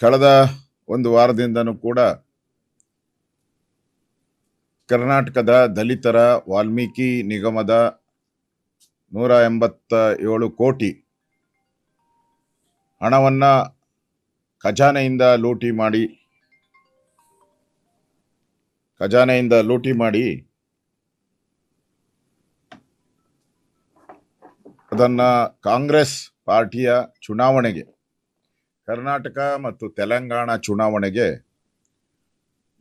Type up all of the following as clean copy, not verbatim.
ಕಳೆದ ಒಂದು ವಾರದಿಂದನೂ ಕೂಡ ಕರ್ನಾಟಕದ ದಲಿತರ ವಾಲ್ಮೀಕಿ ನಿಗಮದ 187 ಕೋಟಿ ಹಣವನ್ನ ಖಜಾನೆಯಿಂದ ಲೂಟಿ ಮಾಡಿ ಅದನ್ನ ಕಾಂಗ್ರೆಸ್ ಪಾರ್ಟಿಯ ಚುನಾವಣೆಗೆ, ಕರ್ನಾಟಕ ಮತ್ತು ತೆಲಂಗಾಣ ಚುನಾವಣೆಗೆ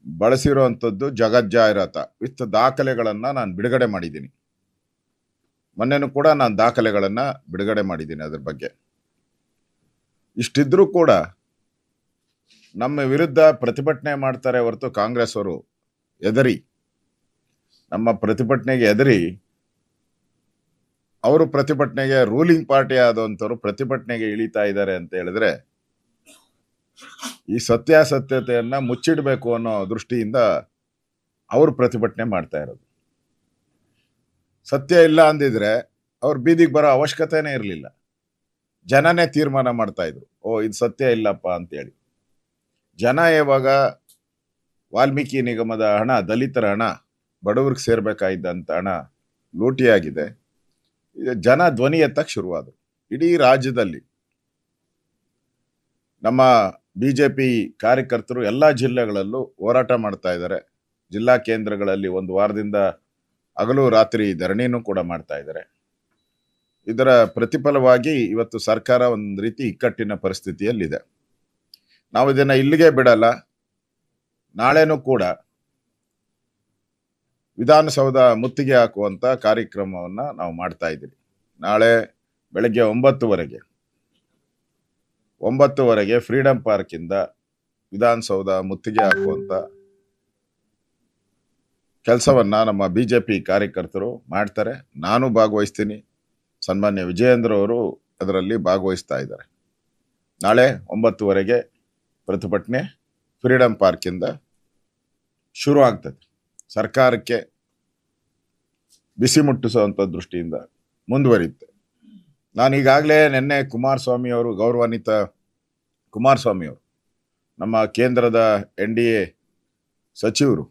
ಬಳಸಿರುವಂಥದ್ದು ಜಗಜ್ಜಾಹಿರಾತ ವಿತ್ ದಾಖಲೆಗಳನ್ನು ನಾನು ಬಿಡುಗಡೆ ಮಾಡಿದ್ದೀನಿ. ಮೊನ್ನೆನೂ ಕೂಡ ನಾನು ದಾಖಲೆಗಳನ್ನು ಬಿಡುಗಡೆ ಮಾಡಿದ್ದೀನಿ. ಅದ್ರ ಬಗ್ಗೆ ಇಷ್ಟಿದ್ರೂ ಕೂಡ ನಮ್ಮ ವಿರುದ್ಧ ಪ್ರತಿಭಟನೆ ಮಾಡ್ತಾರೆ ಹೊರತು ಕಾಂಗ್ರೆಸ್ ಅವರು ನಮ್ಮ ಪ್ರತಿಭಟನೆಗೆ ಎದರಿ ಅವರು ಪ್ರತಿಭಟನೆಗೆ ರೂಲಿಂಗ್ ಪಾರ್ಟಿ ಆದಂಥವ್ರು ಪ್ರತಿಭಟನೆಗೆ ಇಳಿತಾ ಇದ್ದಾರೆ ಅಂತ ಹೇಳಿದ್ರೆ ಈ ಸತ್ಯಾಸತ್ಯತೆಯನ್ನ ಮುಚ್ಚಿಡಬೇಕು ಅನ್ನೋ ದೃಷ್ಟಿಯಿಂದ ಅವರು ಪ್ರತಿಭಟನೆ ಮಾಡ್ತಾ ಇರೋದು. ಸತ್ಯ ಇಲ್ಲ ಅಂದಿದ್ರೆ ಅವ್ರು ಬೀದಿಗೆ ಬರೋ ಅವಶ್ಯಕತೆನೇ ಇರಲಿಲ್ಲ. ಜನನೇ ತೀರ್ಮಾನ ಮಾಡ್ತಾ ಇದ್ರು, ಇದು ಸತ್ಯ ಇಲ್ಲಪ್ಪ ಅಂತೇಳಿ. ಜನ ಯಾವಾಗ ವಾಲ್ಮೀಕಿ ನಿಗಮದ ಹಣ, ದಲಿತರ ಹಣ, ಬಡವರಿಗೆ ಸೇರ್ಬೇಕಾಗಿದ್ದಂತ ಹಣ ಲೂಟಿಯಾಗಿದೆ, ಜನ ಧ್ವನಿ ಎತ್ತಕ್ಕೆ ಶುರುವಾದರು. ಇಡೀ ರಾಜ್ಯದಲ್ಲಿ ನಮ್ಮ ಬಿಜೆಪಿ ಕಾರ್ಯಕರ್ತರು ಎಲ್ಲ ಜಿಲ್ಲೆಗಳಲ್ಲೂ ಹೋರಾಟ ಮಾಡ್ತಾ ಇದ್ದಾರೆ. ಜಿಲ್ಲಾ ಕೇಂದ್ರಗಳಲ್ಲಿ ಒಂದು ವಾರದಿಂದ ಹಗಲು ರಾತ್ರಿ ಧರಣಿನೂ ಕೂಡ ಮಾಡ್ತಾ ಇದ್ದಾರೆ. ಇದರ ಪ್ರತಿಫಲವಾಗಿ ಇವತ್ತು ಸರ್ಕಾರ ಒಂದು ರೀತಿ ಇಕ್ಕಟ್ಟಿನ ಪರಿಸ್ಥಿತಿಯಲ್ಲಿದೆ. ನಾವು ಇದನ್ನ ಇಲ್ಲಿಗೆ ಬಿಡಲ್ಲ. ನಾಳೆನೂ ಕೂಡ ವಿಧಾನಸೌಧ ಮುತ್ತಿಗೆ ಹಾಕುವಂತ ಕಾರ್ಯಕ್ರಮವನ್ನ ನಾವು ಮಾಡ್ತಾ ಇದ್ದೀವಿ. ನಾಳೆ ಬೆಳಗ್ಗೆ 9:00ವರೆಗೆ ಫ್ರೀಡಂ ಪಾರ್ಕ್ ಇಂದ ವಿಧಾನಸೌಧ ಮುತ್ತಿಗೆ ಹಾಕುವಂತ ಕೆಲಸವನ್ನ ನಮ್ಮ ಬಿಜೆಪಿ ಕಾರ್ಯಕರ್ತರು ಮಾಡ್ತಾರೆ. ನಾನು ಭಾಗವಹಿಸ್ತೀನಿ. ಸನ್ಮಾನ್ಯ ವಿಜಯೇಂದ್ರ ಅವರು ಅದರಲ್ಲಿ ಭಾಗವಹಿಸ್ತಾ ಇದ್ದಾರೆ. ನಾಳೆ 9:00ವರೆಗೆ ಪ್ರತಿಭಟನೆ ಫ್ರೀಡಂ ಪಾರ್ಕ್ ಇಂದ ಶುರು ಆಗ್ತದೆ. ಸರ್ಕಾರಕ್ಕೆ ಬಿಸಿ ಮುಟ್ಟಿಸುವಂತ ದೃಷ್ಟಿಯಿಂದ ಮುಂದುವರಿಯುತ್ತೆ. ನಾನು ಈಗಾಗಲೇ ನಿನ್ನೆ ಗೌರವಾನ್ವಿತ ಕುಮಾರಸ್ವಾಮಿ ಅವರು, ನಮ್ಮ ಕೇಂದ್ರದ NDA ಸಚಿವರು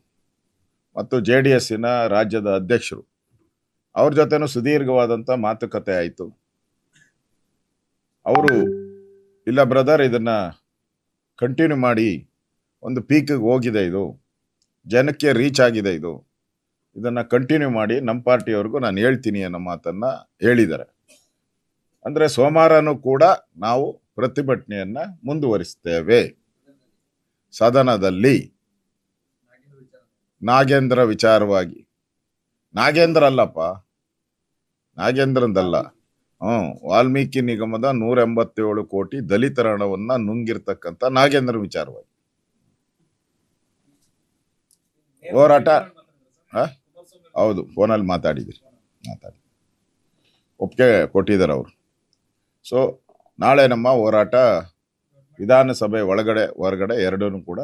ಮತ್ತು JDSನ ರಾಜ್ಯದ ಅಧ್ಯಕ್ಷರು, ಅವ್ರ ಜೊತೆನೂ ಸುದೀರ್ಘವಾದಂಥ ಮಾತುಕತೆ ಆಯಿತು. ಅವರು ಇಲ್ಲ ಬ್ರದರ್, ಇದನ್ನ ಕಂಟಿನ್ಯೂ ಮಾಡಿ, ಒಂದು ಪೀಕ್ಗೆ ಹೋಗಿದೆ, ಇದು ಜನಕ್ಕೆ ರೀಚ್ ಆಗಿದೆ, ಇದನ್ನ ಕಂಟಿನ್ಯೂ ಮಾಡಿ, ನಮ್ಮ ಪಾರ್ಟಿಯವ್ರಿಗೂ ನಾನು ಹೇಳ್ತೀನಿ ಅನ್ನೋ ಮಾತನ್ನ ಹೇಳಿದ್ದಾರೆ. ಅಂದ್ರೆ ಸೋಮವಾರನೂ ಕೂಡ ನಾವು ಪ್ರತಿಭಟನೆಯನ್ನ ಮುಂದುವರಿಸ್ತೇವೆ. ಸದನದಲ್ಲಿ ನಾಗೇಂದ್ರ ವಿಚಾರವಾಗಿ, ನಾಗೇಂದ್ರ ಅಲ್ಲಪ್ಪ, ನಾಗೇಂದ್ರಂದಲ್ಲ, ವಾಲ್ಮೀಕಿ ನಿಗಮದ 187 ಕೋಟಿ ದಲಿತರ ಹಣವನ್ನ ನುಂಗಿರ್ತಕ್ಕಂಥ ನಾಗೇಂದ್ರ ವಿಚಾರವಾಗಿ ಹೋರಾಟ. ಹೌದು, ಫೋನಲ್ಲಿ ಮಾತಾಡಿ ಒಪ್ಪಿಗೆ ಕೊಟ್ಟಿದ್ದಾರೆ ಅವರು. ಸೊ ನಾಳೆ ನಮ್ಮ ಹೋರಾಟ ವಿಧಾನಸಭೆ ಒಳಗಡೆ ಹೊರಗಡೆ ಎರಡೂ ಕೂಡ